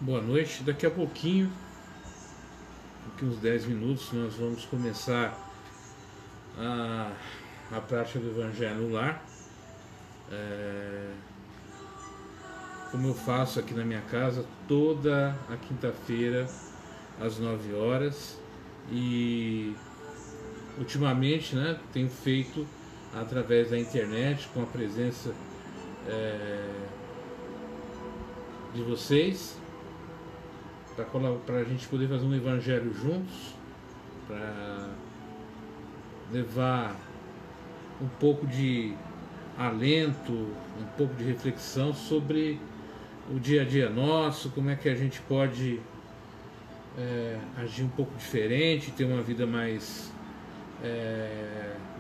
Boa noite. Daqui a pouquinho, daqui uns 10 minutos, nós vamos começar a prática do Evangelho no Lar. Como eu faço aqui na minha casa toda a quinta-feira às 9 horas e ultimamente, tenho feito através da internet com a presença de vocês, para a gente poder fazer um evangelho juntos, para levar um pouco de alento, um pouco de reflexão sobre o dia a dia nosso, como é que a gente pode agir um pouco diferente, ter uma vida mais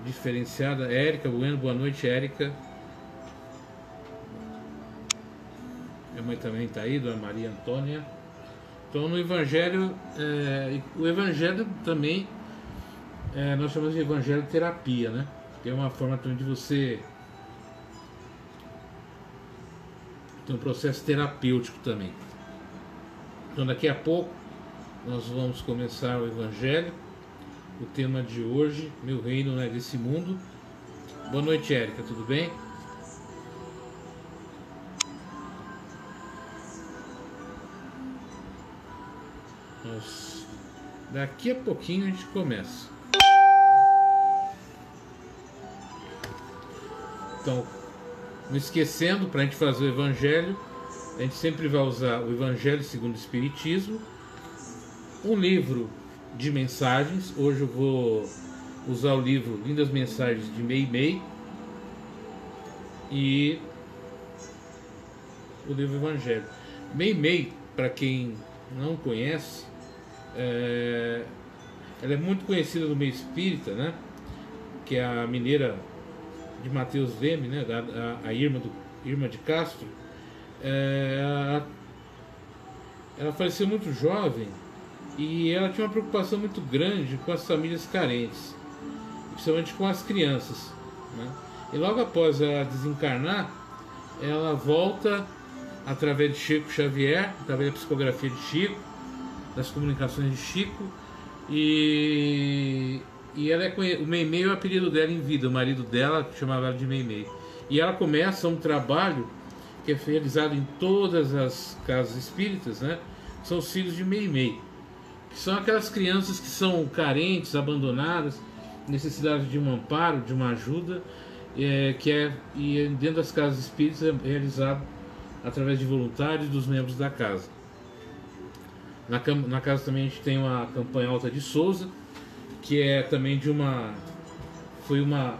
diferenciada. Érica Bueno, boa noite, Érica. Minha mãe também está aí, Dona Maria Antônia. Então no Evangelho, o Evangelho também, nós chamamos de Evangelho terapia, né? Que é uma forma também de você ter um processo terapêutico também. Então daqui a pouco nós vamos começar o Evangelho. O tema de hoje, meu reino não é desse mundo. Boa noite, Érica, tudo bem? Daqui a pouquinho a gente começa. Então, não esquecendo, para a gente fazer o Evangelho, a gente sempre vai usar o Evangelho segundo o Espiritismo, um livro de mensagens. Hoje eu vou usar o livro Lindas Mensagens de Meimei e o livro Evangelho. Meimei, para quem não conhece, ela é muito conhecida no meio espírita, né? Que é a mineira de Mateus Leme, né? A Irma de Castro. Ela faleceu muito jovem e ela tinha uma preocupação muito grande com as famílias carentes, principalmente com as crianças, né? E logo após ela desencarnar, ela volta através de Chico Xavier, através da psicografia de Chico, das comunicações de Chico, e ela o Meimei é o apelido dela em vida, o marido dela chamava ela de Meimei. E ela começa um trabalho que é realizado em todas as casas espíritas, né? São os filhos de Meimei, que são aquelas crianças que são carentes, abandonadas, necessitadas de um amparo, de uma ajuda, e dentro das casas espíritas é realizado através de voluntários e dos membros da casa. Na casa também a gente tem uma campanha Alta de Souza, que é também foi uma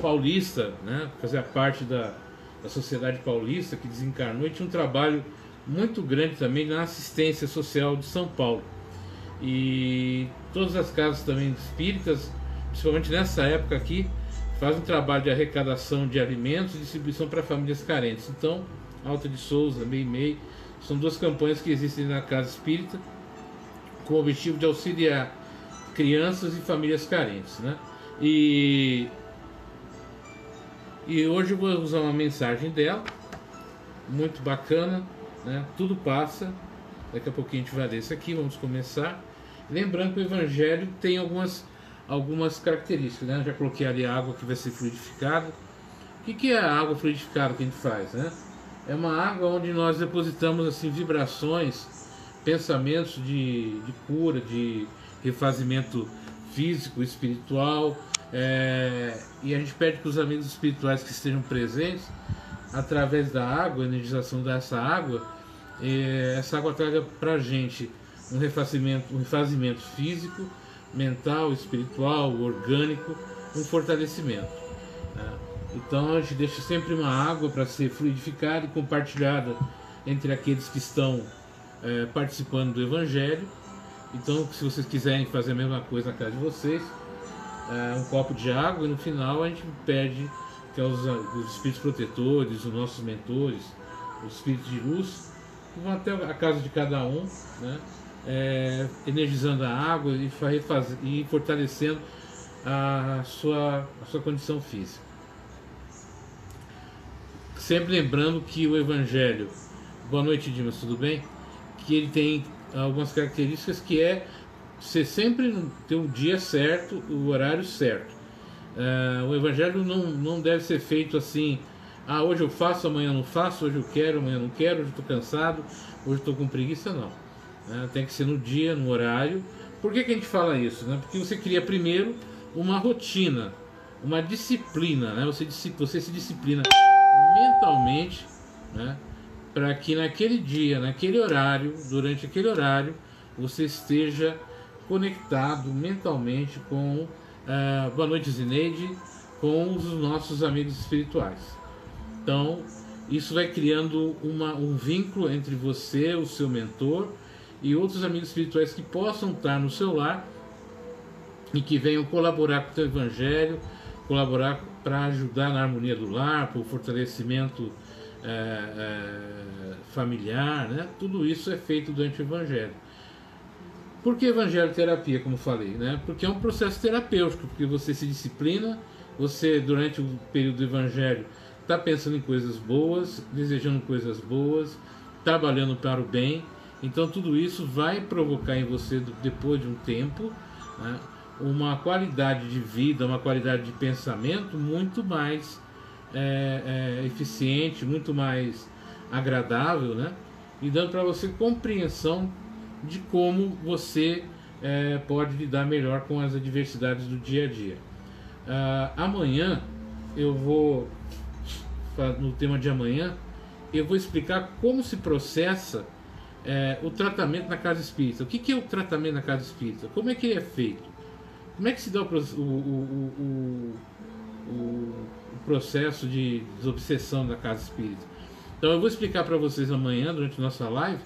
paulista, né? Fazia parte da Sociedade Paulista, que desencarnou e tinha um trabalho muito grande também na assistência social de São Paulo. E todas as casas também espíritas, principalmente nessa época aqui, fazem um trabalho de arrecadação de alimentos e distribuição para famílias carentes. Então, Alta de Souza, Meimei, são duas campanhas que existem na Casa Espírita com o objetivo de auxiliar crianças e famílias carentes, né? E hoje eu vou usar uma mensagem dela, muito bacana, né? Tudo passa. Daqui a pouquinho a gente vai ler isso aqui, vamos começar. Lembrando que o Evangelho tem algumas características, né? Eu já coloquei ali a água que vai ser fluidificada. O que é a água fluidificada que a gente faz, né? É uma água onde nós depositamos assim vibrações, pensamentos de cura, de refazimento físico, espiritual, e a gente pede que os amigos espirituais que estejam presentes, através da água, a energização dessa água, essa água traga para a gente um refazimento físico, mental, espiritual, orgânico, um fortalecimento, né? Então a gente deixa sempre uma água para ser fluidificada e compartilhada entre aqueles que estão participando do Evangelho. Então, se vocês quiserem fazer a mesma coisa na casa de vocês, um copo de água, e no final a gente pede que os espíritos protetores, os nossos mentores, os espíritos de luz, que vão até a casa de cada um, né? Energizando a água e fortalecendo a sua condição física. Sempre lembrando que o Evangelho Boa noite, Dimas, tudo bem? Que ele tem algumas características que é você sempre ter o dia certo, o horário certo. O evangelho não deve ser feito assim, hoje eu faço, amanhã não faço, hoje eu quero, amanhã não quero, hoje eu estou cansado, hoje eu estou com preguiça, não. Tem que ser no dia, no horário. Por que a gente fala isso? Porque você cria primeiro uma rotina, uma disciplina, né? Você se disciplina mentalmente, né? Para que naquele dia, naquele horário, durante aquele horário, você esteja conectado mentalmente com boa noite, Zineide, com os nossos amigos espirituais. Então, isso vai criando um vínculo entre você, o seu mentor e outros amigos espirituais que possam estar no seu lar e que venham colaborar com o teu evangelho, colaborar para ajudar na harmonia do lar, para o fortalecimento familiar, né? Tudo isso é feito durante o evangelho. Por que evangelho terapia, como falei, né? Porque é um processo terapêutico, porque você se disciplina, você durante o período do evangelho está pensando em coisas boas, desejando coisas boas, trabalhando para o bem. Então tudo isso vai provocar em você, depois de um tempo, né, uma qualidade de vida, uma qualidade de pensamento muito mais eficiente, muito mais agradável, né? E dando para você compreensão de como você pode lidar melhor com as adversidades do dia a dia. Amanhã eu vou, no tema de amanhã, eu vou explicar como se processa o tratamento na casa espírita. O que é o tratamento na casa espírita? Como é que ele é feito? Como é que se dá o processo de desobsessão da casa espírita? Então eu vou explicar para vocês amanhã, durante a nossa live,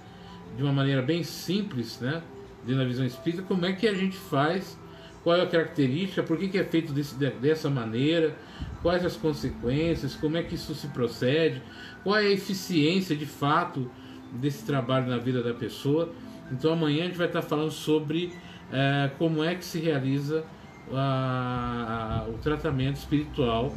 de uma maneira bem simples, né, dentro da visão espírita, como é que a gente faz, qual é a característica, por que é feito dessa maneira, quais as consequências, como é que isso se procede, qual é a eficiência de fato desse trabalho na vida da pessoa. Então amanhã a gente vai estar falando sobre como é que se realiza o tratamento espiritual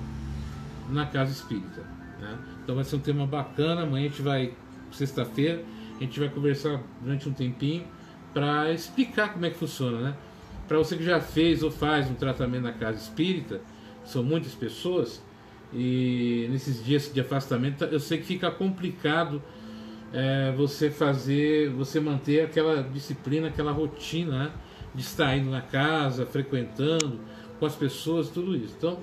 na casa espírita, né? Então vai ser um tema bacana. Amanhã a gente vai, sexta-feira, a gente vai conversar durante um tempinho para explicar como é que funciona, né? Para você que já fez ou faz um tratamento na casa espírita, são muitas pessoas, e nesses dias de afastamento eu sei que fica complicado você manter aquela disciplina, aquela rotina, né, de estar indo na casa, frequentando com as pessoas, tudo isso. Então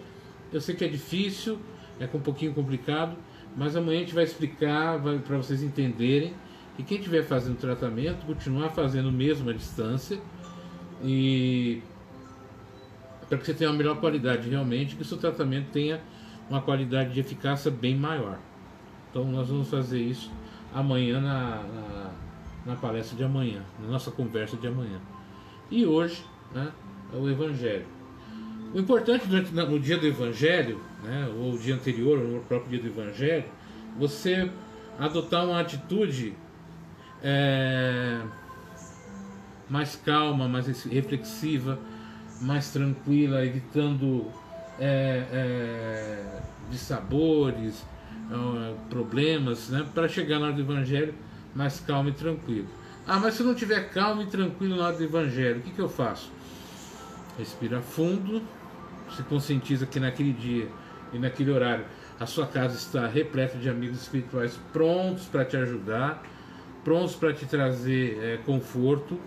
eu sei que é difícil, é um pouquinho complicado, mas amanhã a gente vai explicar para vocês entenderem. E quem estiver fazendo tratamento, continuar fazendo mesmo à distância, e para que você tenha uma melhor qualidade realmente, que o seu tratamento tenha uma qualidade de eficácia bem maior. Então nós vamos fazer isso amanhã na palestra de amanhã, na nossa conversa de amanhã. E hoje, né, é o Evangelho. O importante no dia do Evangelho, né, ou o dia anterior, ou no próprio dia do Evangelho, você adotar uma atitude mais calma, mais reflexiva, mais tranquila, evitando dissabores, problemas, né, para chegar na hora do Evangelho mais calmo e tranquilo. Mas se eu não estiver calmo e tranquilo na hora do Evangelho, o que eu faço? Respira fundo, se conscientiza que naquele dia e naquele horário a sua casa está repleta de amigos espirituais prontos para te ajudar, prontos para te trazer conforto,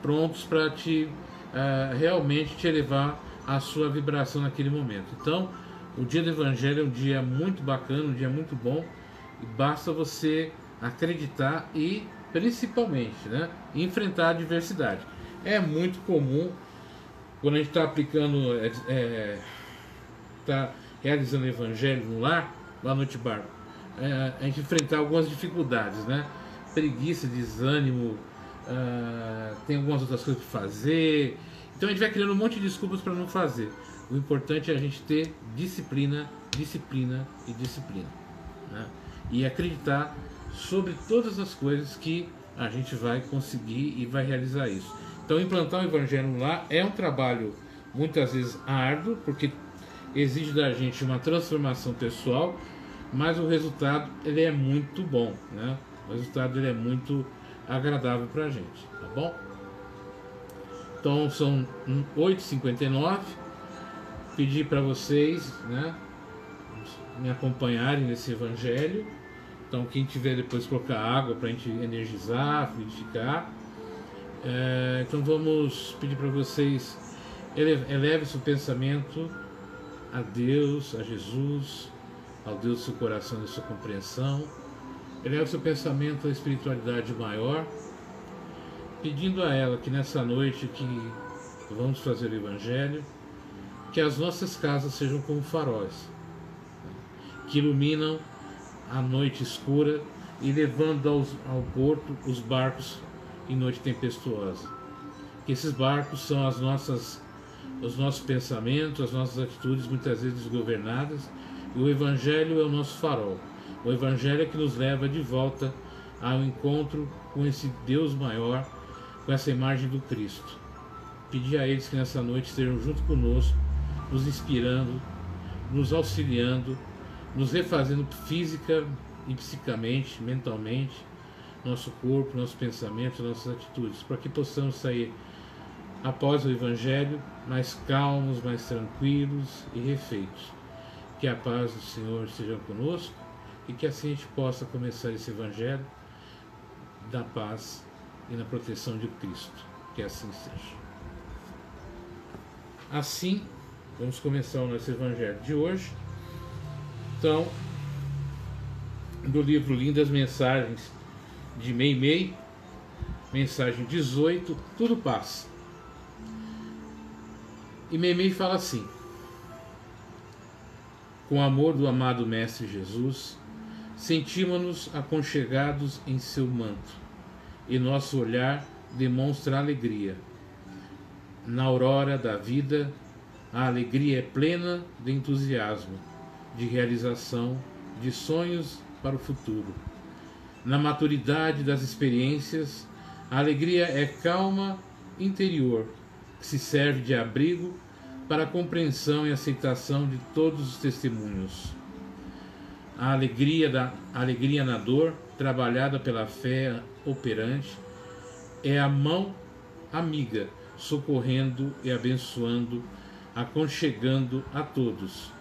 prontos para realmente te elevar a sua vibração naquele momento. Então, o dia do Evangelho é um dia muito bacana, um dia muito bom, e basta você acreditar e, principalmente, né, enfrentar a adversidade. É muito comum, quando a gente está aplicando, está realizando o Evangelho no lar, lá no Itibar, a gente enfrentar algumas dificuldades, né? Preguiça, desânimo, tem algumas outras coisas para fazer. Então a gente vai criando um monte de desculpas para não fazer. O importante é a gente ter disciplina, disciplina e disciplina, né? E acreditar sobre todas as coisas que a gente vai conseguir e vai realizar isso. Então implantar o Evangelho lá é um trabalho muitas vezes árduo, porque exige da gente uma transformação pessoal, mas o resultado ele é muito bom, né? O resultado ele é muito agradável para a gente, tá bom? Então são 8h59. Pedir para vocês, né, me acompanharem nesse evangelho. Então quem tiver depois colocar água para a gente energizar, fluidificar. Então vamos pedir para vocês, eleve seu pensamento a Deus, a Jesus, ao Deus do seu coração e da sua compreensão. Eleve seu pensamento à espiritualidade maior, pedindo a ela que nessa noite que vamos fazer o evangelho, que as nossas casas sejam como faróis, que iluminam a noite escura e levando ao porto os barcos em noite tempestuosa. Que esses barcos são os nossos pensamentos, as nossas atitudes muitas vezes desgovernadas, e o Evangelho é o nosso farol. O Evangelho é que nos leva de volta ao encontro com esse Deus maior, com essa imagem do Cristo. Pedir a eles que nessa noite estejam junto conosco, nos inspirando, nos auxiliando, nos refazendo física e psicamente, mentalmente, nosso corpo, nosso pensamento, nossas atitudes, para que possamos sair após o Evangelho mais calmos, mais tranquilos e refeitos. Que a paz do Senhor esteja conosco e que assim a gente possa começar esse Evangelho da paz e na proteção de Cristo. Que assim seja. Assim, vamos começar o nosso Evangelho de hoje. Então, do livro Lindas Mensagens de Meimei, mensagem 18, tudo passa. E Meimei fala assim: com o amor do amado Mestre Jesus, sentimos-nos aconchegados em seu manto, e nosso olhar demonstra alegria. Na aurora da vida, a alegria é plena de entusiasmo, de realização, de sonhos para o futuro. Na maturidade das experiências, a alegria é calma interior, que se serve de abrigo para a compreensão e aceitação de todos os testemunhos. A alegria na dor, trabalhada pela fé operante, é a mão amiga, socorrendo e abençoando, aconchegando a todos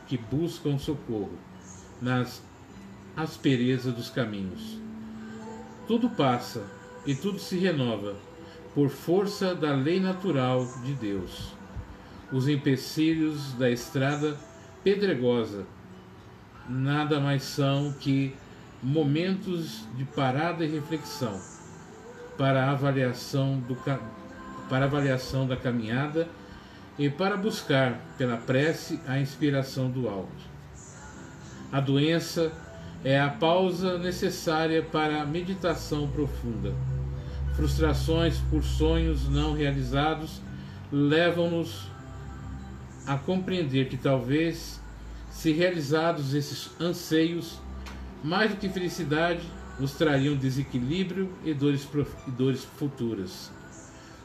que buscam socorro nas asperezas dos caminhos. Tudo passa e tudo se renova por força da lei natural de Deus. Os empecilhos da estrada pedregosa nada mais são que momentos de parada e reflexão para a avaliação da caminhada e para buscar pela prece a inspiração do alto. A doença é a pausa necessária para a meditação profunda. Frustrações por sonhos não realizados levam-nos a compreender que talvez, se realizados esses anseios, mais do que felicidade, nos trariam desequilíbrio e dores futuras.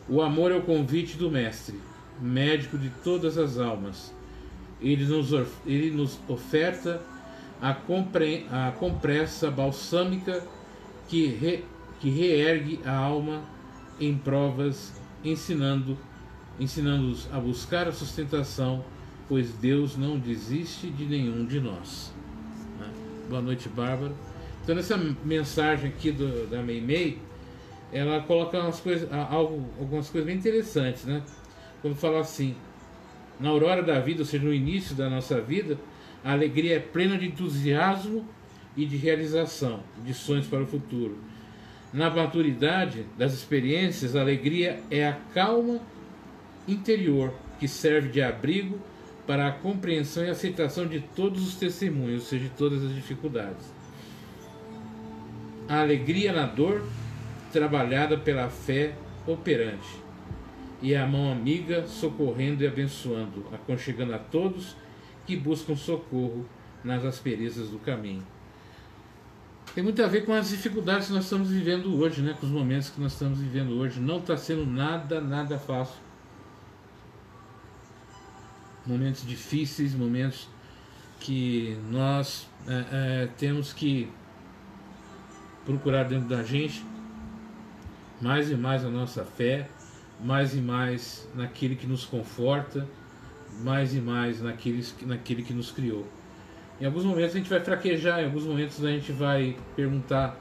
O amor é o convite do Mestre, médico de todas as almas. Ele nos oferta a compressa balsâmica que reergue a alma em provas, ensinando-os a buscar a sustentação, pois Deus não desiste de nenhum de nós. Boa noite, Bárbara. Então, nessa mensagem aqui da Meimei, ela coloca algumas coisas bem interessantes, né? Quando fala assim: na aurora da vida, ou seja, no início da nossa vida, a alegria é plena de entusiasmo e de realização, de sonhos para o futuro. Na maturidade das experiências, a alegria é a calma interior que serve de abrigo para a compreensão e aceitação de todos os testemunhos, ou seja, de todas as dificuldades. A alegria na dor, trabalhada pela fé operante, e a mão amiga socorrendo e abençoando, aconchegando a todos que buscam socorro nas asperezas do caminho. Tem muito a ver com as dificuldades que nós estamos vivendo hoje, né? Com os momentos que nós estamos vivendo hoje. Não está sendo nada fácil. Momentos difíceis, momentos que nós temos que procurar dentro da gente mais e mais a nossa fé, mais e mais naquele que nos conforta, mais e mais naquele que nos criou. Em alguns momentos a gente vai fraquejar, em alguns momentos a gente vai perguntar,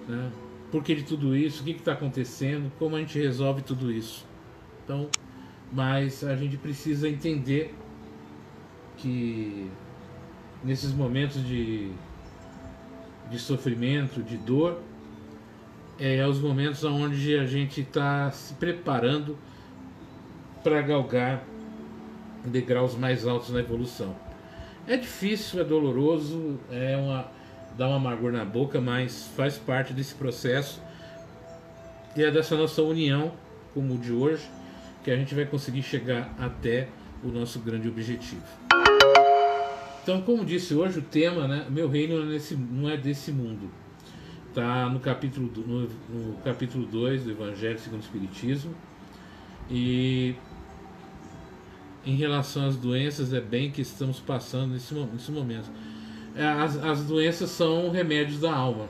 né, por que de tudo isso, o que está acontecendo, como a gente resolve tudo isso. Então, mas a gente precisa entender que nesses momentos de sofrimento, de dor, é os momentos onde a gente está se preparando para galgar degraus mais altos na evolução. É difícil, é doloroso, dá um amargor na boca, mas faz parte desse processo e é dessa nossa união, como o de hoje, que a gente vai conseguir chegar até o nosso grande objetivo. Então, como disse hoje, o tema, né, meu reino não é desse mundo. Está no capítulo 2 do Evangelho segundo o Espiritismo. E em relação às doenças, é bem que estamos passando nesse momento. As doenças são remédios da alma.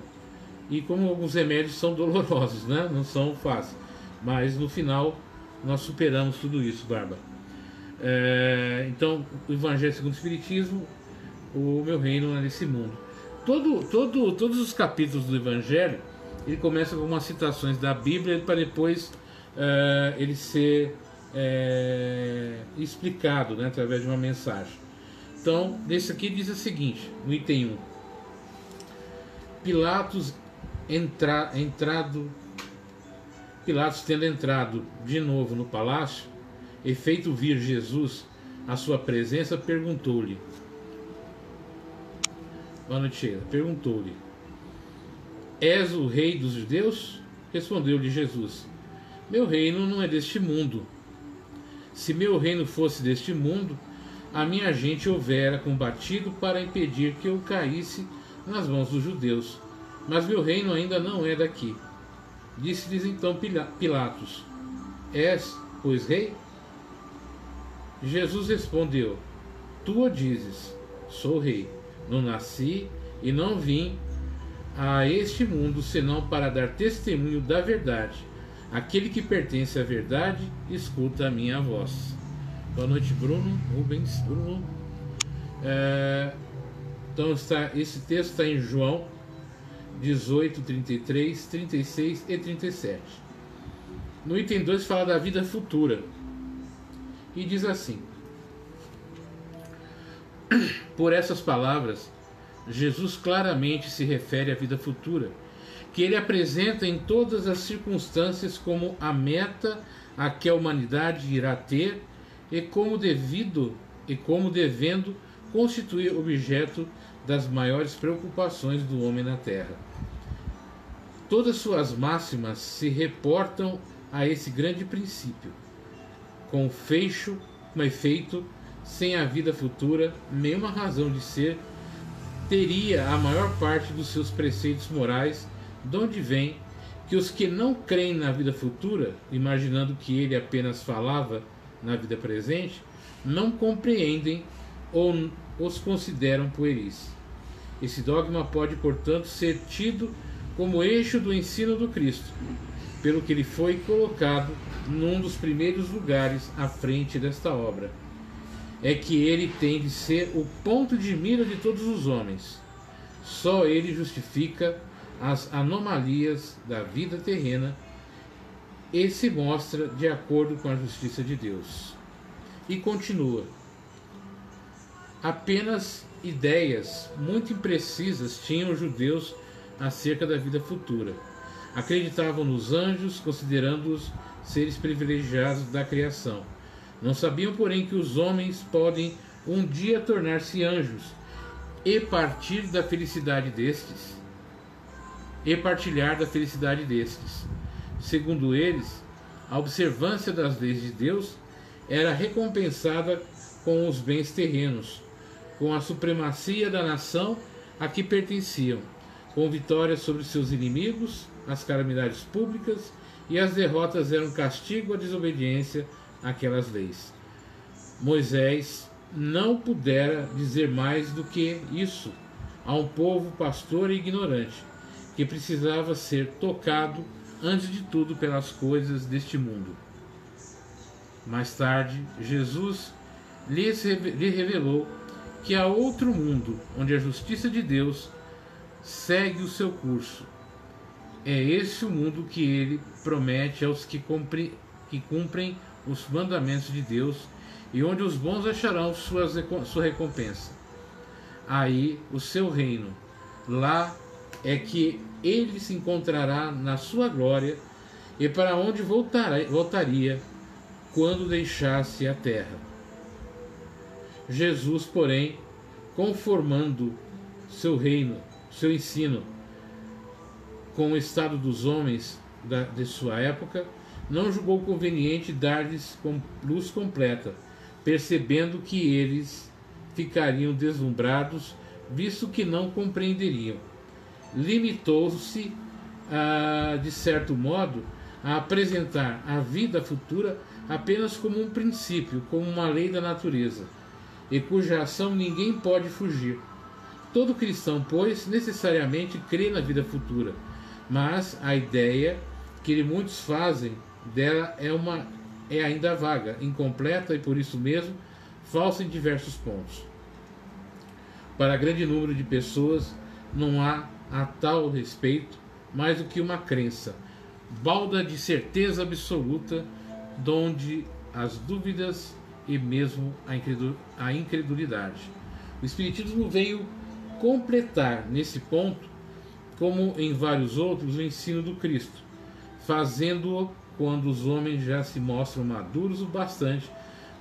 E como alguns remédios são dolorosos, né? Não são fáceis. Mas no final nós superamos tudo isso, Barba. Então, o Evangelho segundo o Espiritismo, o meu reino é nesse mundo. Todos os capítulos do Evangelho, ele começa com algumas citações da Bíblia para depois ele ser explicado, né, através de uma mensagem. Então, nesse aqui diz o seguinte, no item 1: Pilatos tendo entrado de novo no palácio e feito vir Jesus à sua presença, perguntou-lhe: Boa noite, Sheila. Perguntou-lhe: És o rei dos judeus? Respondeu-lhe Jesus: Meu reino não é deste mundo. Se meu reino fosse deste mundo, a minha gente houvera combatido para impedir que eu caísse nas mãos dos judeus. Mas meu reino ainda não é daqui. Disse-lhes então Pilatos: És, pois, rei? Jesus respondeu: Tu o dizes, sou rei. Não nasci e não vim a este mundo senão para dar testemunho da verdade. Aquele que pertence à verdade, escuta a minha voz. Boa noite, Bruno. Rubens, Bruno. Então esse texto está em João 18, 33, 36 e 37. No item 2 fala da vida futura. E diz assim: Por essas palavras, Jesus claramente se refere à vida futura, que ele apresenta em todas as circunstâncias como a meta a que a humanidade irá ter e como devendo constituir objeto das maiores preocupações do homem na Terra. Todas suas máximas se reportam a esse grande princípio. Com efeito, sem a vida futura, nenhuma razão de ser teria a maior parte dos seus preceitos morais, de onde vem que os que não creem na vida futura, imaginando que ele apenas falava na vida presente, não compreendem ou os consideram pueris. Esse dogma pode, portanto, ser tido como eixo do ensino do Cristo, pelo que ele foi colocado num dos primeiros lugares à frente desta obra. É que ele tem de ser o ponto de mira de todos os homens. Só ele justifica as anomalias da vida terrena e se mostra de acordo com a justiça de Deus. E continua: apenas ideias muito imprecisas tinham os judeus acerca da vida futura. Acreditavam nos anjos, considerando-os seres privilegiados da criação. Não sabiam, porém, que os homens podem um dia tornar-se anjos e partir da felicidade destes, e partilhar da felicidade destes. Segundo eles, a observância das leis de Deus era recompensada com os bens terrenos, com a supremacia da nação a que pertenciam, com vitórias sobre seus inimigos, as calamidades públicas, e as derrotas eram castigo à desobediência àquelas leis. Moisés não pudera dizer mais do que isso a um povo pastor e ignorante, que precisava ser tocado antes de tudo pelas coisas deste mundo. Mais tarde, Jesus lhe revelou que há outro mundo onde a justiça de Deus segue o seu curso. É esse o mundo que ele promete aos que cumprem os mandamentos de Deus e onde os bons acharão sua recompensa. Aí o seu reino. Lá é que ele se encontrará na sua glória e para onde voltaria quando deixasse a terra. Jesus, porém, conformando seu reino, seu ensino com o estado dos homens de sua época, não julgou conveniente dar-lhes luz completa, percebendo que eles ficariam deslumbrados, visto que não compreenderiam. Limitou-se, de certo modo, a apresentar a vida futura apenas como um princípio, como uma lei da natureza, e cuja ação ninguém pode fugir. Todo cristão, pois, necessariamente crê na vida futura, mas a ideia que muitos fazem dela é ainda vaga, incompleta e, por isso mesmo, falsa em diversos pontos. Para grande número de pessoas, não há a tal respeito mais do que uma crença, balda de certeza absoluta, donde as dúvidas e mesmo a incredulidade. O Espiritismo veio completar nesse ponto, como em vários outros, o ensino do Cristo, fazendo-o quando os homens já se mostram maduros o bastante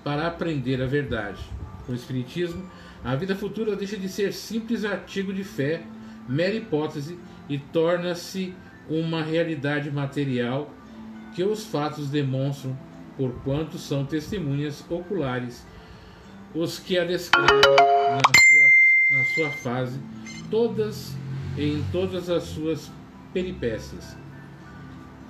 para aprender a verdade. Com o Espiritismo, a vida futura deixa de ser simples artigo de fé, mera hipótese, e torna-se uma realidade material que os fatos demonstram, porquanto são testemunhas oculares os que a descrevem na sua fase, em todas as suas peripécias,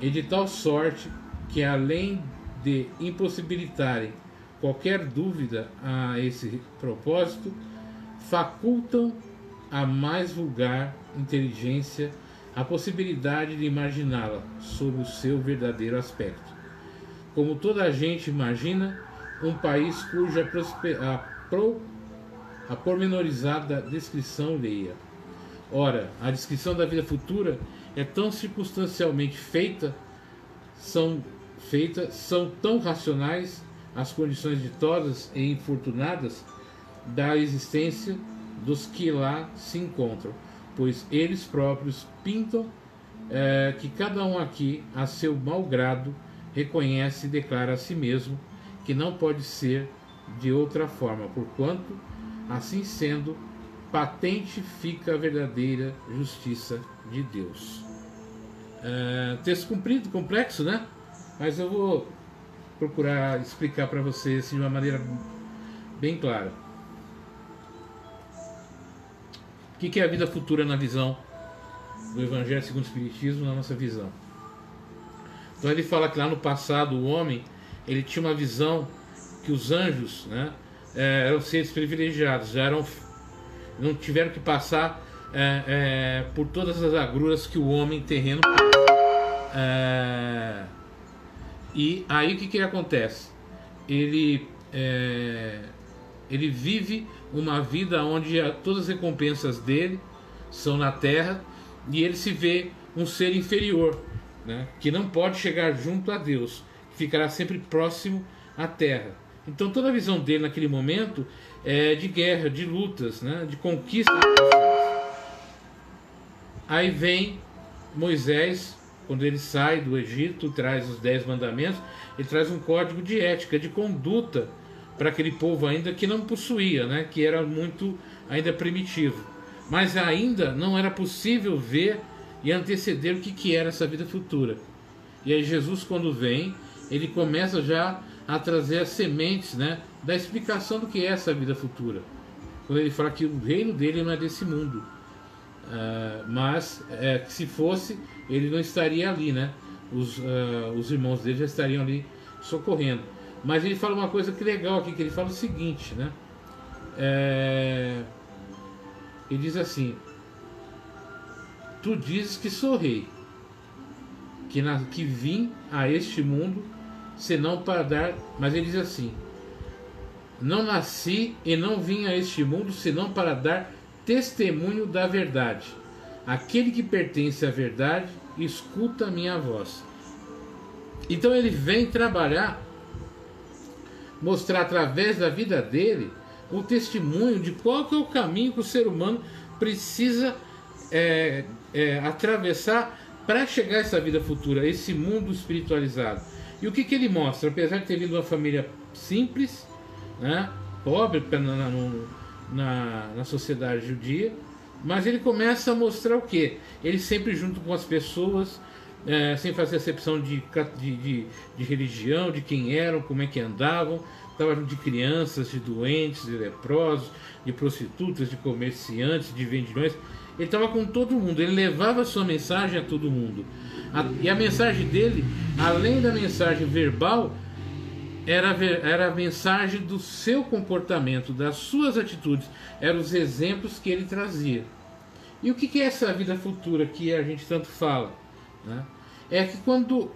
e de tal sorte que, além de impossibilitarem qualquer dúvida a esse propósito, facultam a mais vulgar inteligência a possibilidade de imaginá-la sob o seu verdadeiro aspecto. Como toda a gente imagina, um país cuja a pormenorizada descrição leia. Ora, a descrição da vida futura é tão circunstancialmente são tão racionais as condições ditosas e infortunadas da existência dos que lá se encontram, pois eles próprios pintam que cada um aqui, a seu mau grado, reconhece e declara a si mesmo que não pode ser de outra forma, porquanto, assim sendo, patente fica a verdadeira justiça de Deus. Texto comprido, complexo, né? Mas eu vou procurar explicar para vocês assim, de uma maneira bem clara. O que é a vida futura na visão do Evangelho segundo o Espiritismo, na nossa visão? Então ele fala que lá no passado o homem ele tinha uma visão que os anjos, né, eram seres privilegiados, não tiveram que passar por todas as agruras que o homem terreno passa. E aí o que acontece? Ele vive uma vida onde todas as recompensas dele são na terra, e ele se vê um ser inferior, né, que não pode chegar junto a Deus, que ficará sempre próximo à terra. Então toda a visão dele naquele momento é de guerra, de lutas, né, de conquista. Aí vem Moisés, quando ele sai do Egito, traz os 10 mandamentos, ele traz um código de ética, de conduta para aquele povo ainda que não possuía, né, que era muito ainda primitivo. Mas ainda não era possível ver e anteceder o que era essa vida futura. E aí Jesus, quando vem, ele começa já a trazer as sementes, né, da explicação do que é essa vida futura. Quando ele fala que o reino dele não é desse mundo, mas que se fosse, ele não estaria ali, né? Os irmãos dele já estariam ali socorrendo. Mas ele fala uma coisa que legal aqui, que ele fala o seguinte, né? Ele diz assim: tu dizes que sou rei, que vim a este mundo senão para dar. Mas ele diz assim: não nasci e não vim a este mundo senão para dar testemunho da verdade. Aquele que pertence à verdade escuta a minha voz. Então ele vem trabalhar, mostrar através da vida dele o testemunho de qual que é o caminho que o ser humano precisa atravessar para chegar a essa vida futura, esse mundo espiritualizado. E o que ele mostra? Apesar de ter vindo de uma família simples, né, pobre na sociedade judia, mas ele começa a mostrar o quê? Ele sempre junto com as pessoas, sem fazer acepção de religião, de quem eram, como é que andavam. Estava de crianças, de doentes, de leprosos, de prostitutas, de comerciantes, de vendilhões. Ele estava com todo mundo, ele levava a sua mensagem a todo mundo. E a mensagem dele, além da mensagem verbal, era a mensagem do seu comportamento, das suas atitudes, eram os exemplos que ele trazia. E o que é essa vida futura que a gente tanto fala, né? É que quando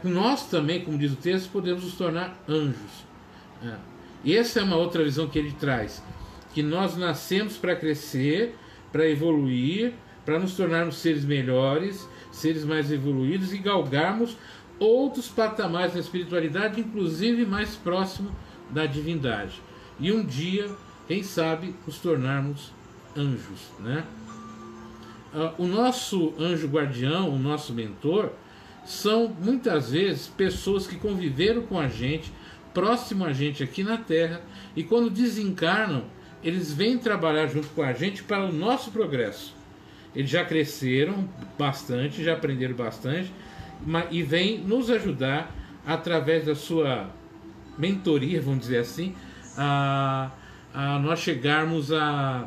nós também, como diz o texto, podemos nos tornar anjos. E essa é uma outra visão que ele traz, que nós nascemos para crescer, para evoluir, para nos tornarmos seres melhores, seres mais evoluídos e galgarmos outros patamares da espiritualidade, inclusive mais próximo da divindade. E um dia, quem sabe, nos tornarmos anjos, né? O nosso anjo guardião, o nosso mentor, são muitas vezes pessoas que conviveram com a gente, próximo a gente aqui na Terra, e quando desencarnam, eles vêm trabalhar junto com a gente para o nosso progresso. Eles já cresceram bastante, já aprenderam bastante, e vêm nos ajudar através da sua mentoria, vamos dizer assim, a nós chegarmos a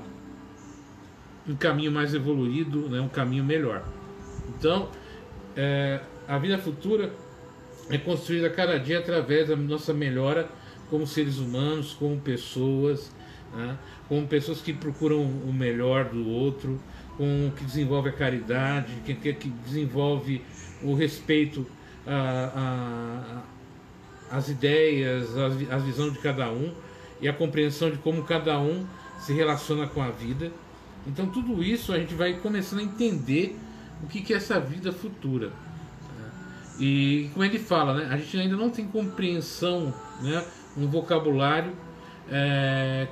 um caminho mais evoluído, né, um caminho melhor. Então, a vida futura é construída cada dia através da nossa melhora como seres humanos, como pessoas, né? Como pessoas que procuram o melhor do outro, que desenvolve a caridade, que desenvolve o respeito às ideias, à visão de cada um e a compreensão de como cada um se relaciona com a vida. Então tudo isso a gente vai começando a entender o que é essa vida futura. E como ele fala, né, a gente ainda não tem compreensão, né, um vocabulário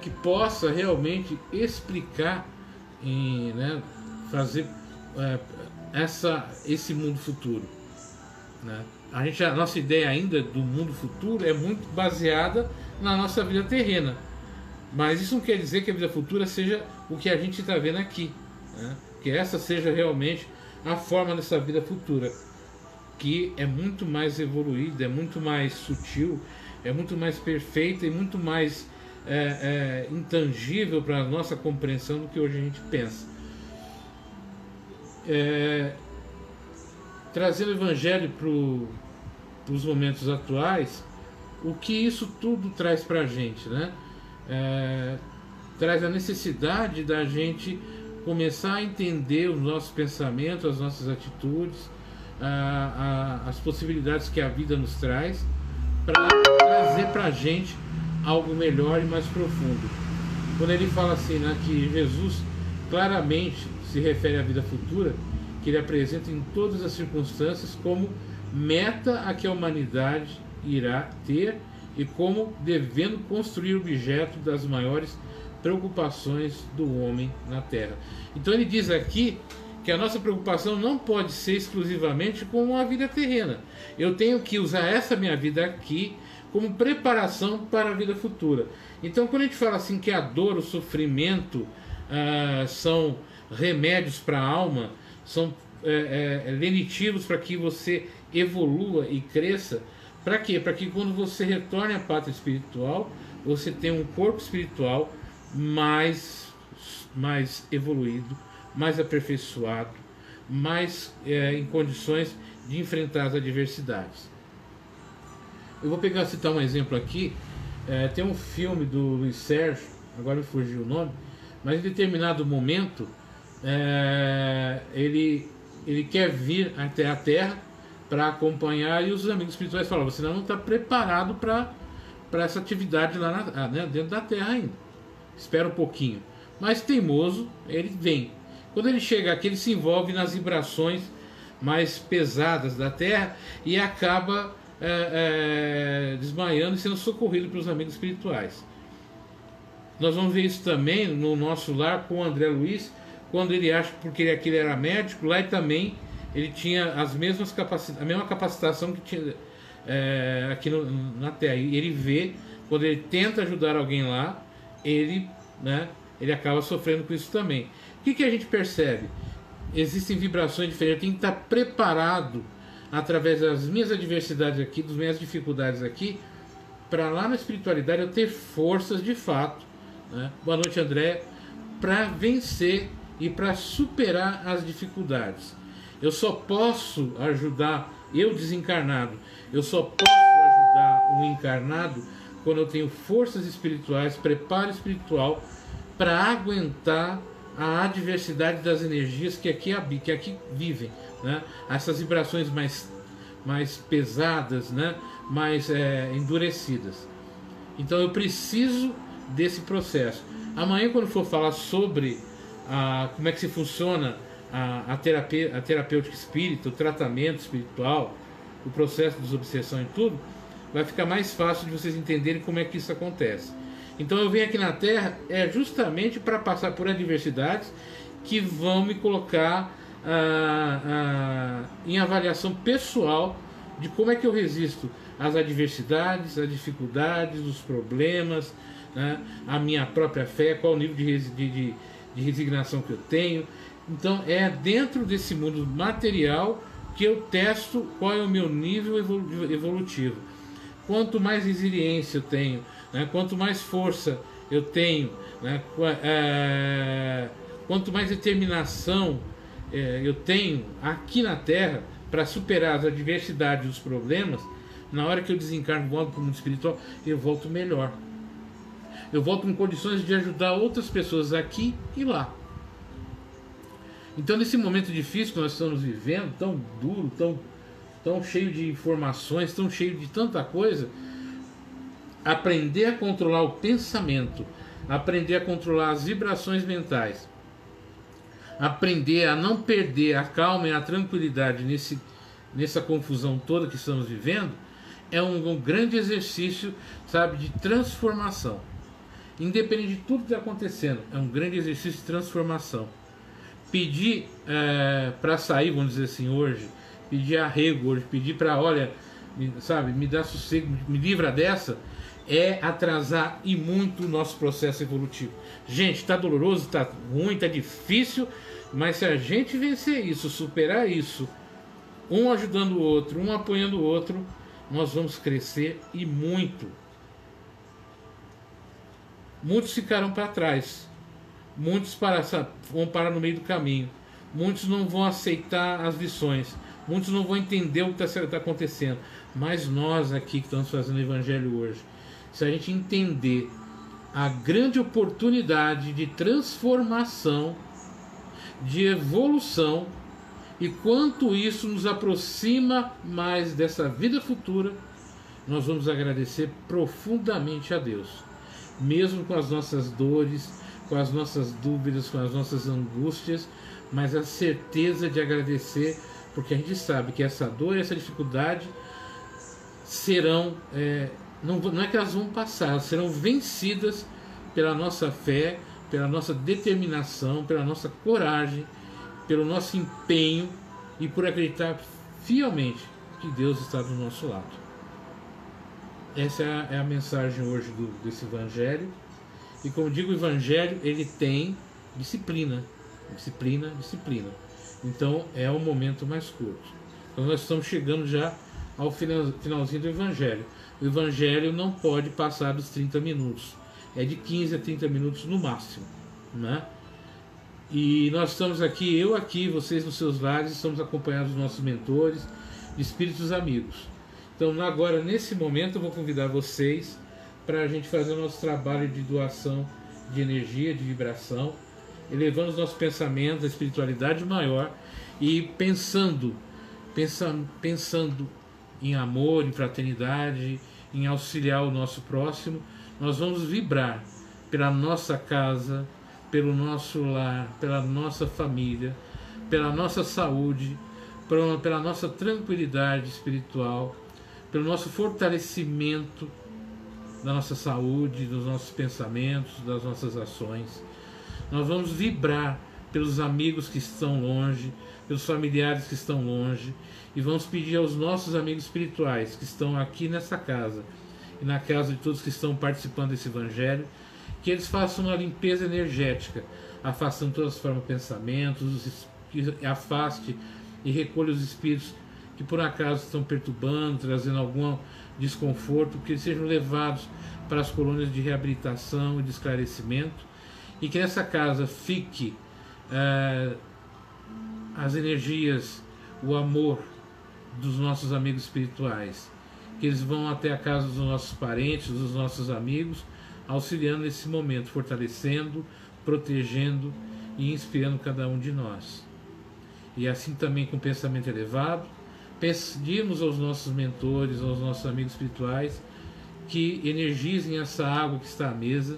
que possa realmente explicar, né, fazer esse mundo futuro, né? A nossa ideia ainda do mundo futuro é muito baseada na nossa vida terrena, mas isso não quer dizer que a vida futura seja o que a gente está vendo aqui, né? Que essa seja realmente a forma dessa vida futura, que é muito mais evoluída, é muito mais sutil, é muito mais perfeita e muito mais intangível para a nossa compreensão do que hoje a gente pensa. Trazendo o Evangelho para os momentos atuais, o que isso tudo traz para a gente, né? Traz a necessidade da gente começar a entender os nossos pensamentos, as nossas atitudes, as possibilidades que a vida nos traz, para trazer para a gente algo melhor e mais profundo. Quando ele fala assim, né, que Jesus claramente se refere à vida futura, que ele apresenta em todas as circunstâncias como meta a que a humanidade irá ter e como devendo construir objeto das maiores preocupações do homem na Terra. Então ele diz aqui que a nossa preocupação não pode ser exclusivamente com a vida terrena. Eu tenho que usar essa minha vida aqui como preparação para a vida futura. Então quando a gente fala assim que a dor, o sofrimento são remédios para a alma, são lenitivos para que você evolua e cresça. Para quê? Para que quando você retorne à pátria espiritual, você tenha um corpo espiritual mais evoluído, mais aperfeiçoado, mais em condições de enfrentar as adversidades. Eu vou citar um exemplo aqui. Tem um filme do Luiz Sérgio, agora me fugiu o nome, mas em determinado momento ele quer vir até a Terra para acompanhar, e os amigos espirituais falam: você não está preparado para essa atividade lá dentro da Terra ainda, espera um pouquinho. Mas teimoso, ele vem. Quando ele chega aqui, ele se envolve nas vibrações mais pesadas da Terra e acaba desmaiando e sendo socorrido pelos amigos espirituais. Nós vamos ver isso também no nosso lar com o André Luiz, quando ele acha, porque aqui ele era médico, lá também ele tinha a mesma capacitação que tinha aqui na Terra. E ele vê, quando ele tenta ajudar alguém lá, ele acaba sofrendo com isso também. O que a gente percebe? Existem vibrações diferentes. Eu tenho que estar preparado, através das minhas adversidades aqui, das minhas dificuldades aqui, para lá na espiritualidade eu ter forças de fato, né? Boa noite, André. Para vencer e para superar as dificuldades. Eu só posso ajudar, eu desencarnado, eu só posso ajudar um encarnado quando eu tenho forças espirituais, preparo espiritual para aguentar a adversidade das energias que aqui vivem, né? Essas vibrações mais pesadas, né? Mais endurecidas. Então eu preciso desse processo. Amanhã, quando for falar sobre como é que se funciona a terapêutica espírita, o tratamento espiritual, o processo de desobsessão e tudo, vai ficar mais fácil de vocês entenderem como é que isso acontece. Então eu venho aqui na Terra justamente para passar por adversidades que vão me colocar em avaliação pessoal de como é que eu resisto às adversidades, às dificuldades, os problemas, né, a minha própria fé, qual o nível de resignação que eu tenho. Então é dentro desse mundo material que eu testo qual é o meu nível evolutivo. Quanto mais resiliência eu tenho, né, quanto mais força eu tenho, né, quanto mais determinação eu tenho aqui na Terra para superar as adversidades e os problemas, na hora que eu desencarno, volto para o mundo espiritual, eu volto melhor. Eu volto com condições de ajudar outras pessoas aqui e lá. Então, nesse momento difícil que nós estamos vivendo, tão duro, tão cheio de informações, tão cheio de tanta coisa, aprender a controlar o pensamento, aprender a controlar as vibrações mentais, aprender a não perder a calma e a tranquilidade nessa confusão toda que estamos vivendo, é um grande exercício, sabe, de transformação. Independente de tudo que está acontecendo, é um grande exercício de transformação. Pedir para sair, vamos dizer assim, hoje, pedir arrego hoje, pedir para, olha, me dá sossego, me livra dessa, é atrasar e muito o nosso processo evolutivo. Gente, está doloroso, está ruim, está difícil, mas se a gente vencer isso, superar isso, um ajudando o outro, um apoiando o outro, nós vamos crescer e muito. Muitos ficarão para trás, muitos vão parar no meio do caminho, muitos não vão aceitar as lições, muitos não vão entender o que está acontecendo, mas nós aqui que estamos fazendo o Evangelho hoje, se a gente entender a grande oportunidade de transformação, de evolução, e quanto isso nos aproxima mais dessa vida futura, nós vamos agradecer profundamente a Deus, mesmo com as nossas dores, com as nossas dúvidas, com as nossas angústias, mas a certeza de agradecer, porque a gente sabe que essa dor e essa dificuldade serão, não é que elas vão passar, elas serão vencidas pela nossa fé, pela nossa determinação, pela nossa coragem, pelo nosso empenho e por acreditar fielmente que Deus está do nosso lado. Essa é a mensagem hoje desse Evangelho. E como digo, o Evangelho, ele tem disciplina. Disciplina. Então é o momento mais curto. Então nós estamos chegando já ao finalzinho do Evangelho. O Evangelho não pode passar dos 30 minutos. É de 15 a 30 minutos no máximo, né? E nós estamos aqui, eu aqui, vocês nos seus lares, estamos acompanhados dos nossos mentores, de espíritos amigos. Então agora, nesse momento, eu vou convidar vocês para a gente fazer o nosso trabalho de doação de energia, de vibração. elevando os nossos pensamentos à espiritualidade maior e pensando em amor, em fraternidade, em auxiliar o nosso próximo, nós vamos vibrar pela nossa casa, pelo nosso lar, pela nossa família, pela nossa saúde, pela nossa tranquilidade espiritual, pelo nosso fortalecimento da nossa saúde, dos nossos pensamentos, das nossas ações. Nós vamos vibrar pelos amigos que estão longe, pelos familiares que estão longe, e vamos pedir aos nossos amigos espirituais que estão aqui nessa casa e na casa de todos que estão participando desse evangelho, que eles façam uma limpeza energética, afastando todas as formas de pensamentos, que afaste e recolha os espíritos que por acaso estão perturbando, trazendo algum desconforto, que eles sejam levados para as colônias de reabilitação e de esclarecimento, e que nessa casa fique as energias, o amor dos nossos amigos espirituais, que eles vão até a casa dos nossos parentes, dos nossos amigos, auxiliando nesse momento, fortalecendo, protegendo e inspirando cada um de nós. E assim também com pensamento elevado, pedimos aos nossos mentores, aos nossos amigos espirituais, que energizem essa água que está à mesa,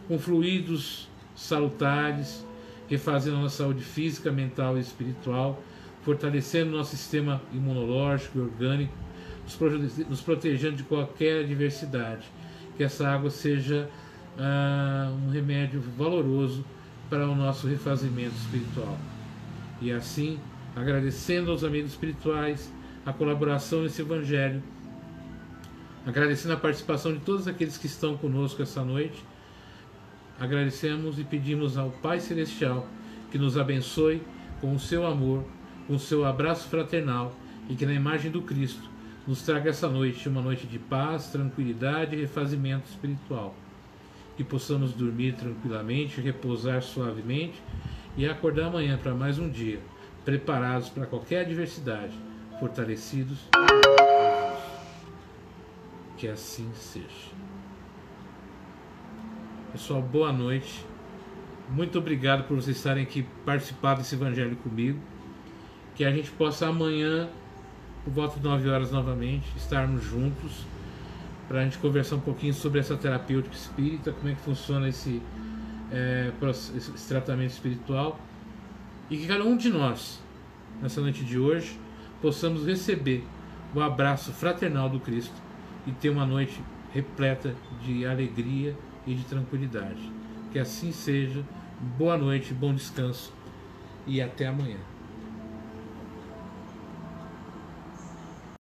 com fluidos salutares, refazendo a nossa saúde física, mental e espiritual, fortalecendo o nosso sistema imunológico e orgânico, nos protegendo de qualquer adversidade. Que essa água seja um remédio valoroso para o nosso refazimento espiritual. E assim, agradecendo aos amigos espirituais a colaboração nesse evangelho, agradecendo a participação de todos aqueles que estão conosco essa noite, agradecemos e pedimos ao Pai Celestial que nos abençoe com o seu amor, com o seu abraço fraternal, e que na imagem do Cristo nos traga essa noite uma noite de paz, tranquilidade e refazimento espiritual. Que possamos dormir tranquilamente, repousar suavemente e acordar amanhã para mais um dia, preparados para qualquer adversidade, fortalecidos. Que assim seja. Pessoal, boa noite. Muito obrigado por vocês estarem aqui participando desse evangelho comigo. Que a gente possa amanhã, por volta de 9 horas novamente, estarmos juntos para a gente conversar um pouquinho sobre essa terapêutica espírita, como é que funciona esse tratamento espiritual, e que cada um de nós, nessa noite de hoje, possamos receber o abraço fraternal do Cristo e ter uma noite repleta de alegria e de tranquilidade. Que assim seja. Boa noite, bom descanso e até amanhã.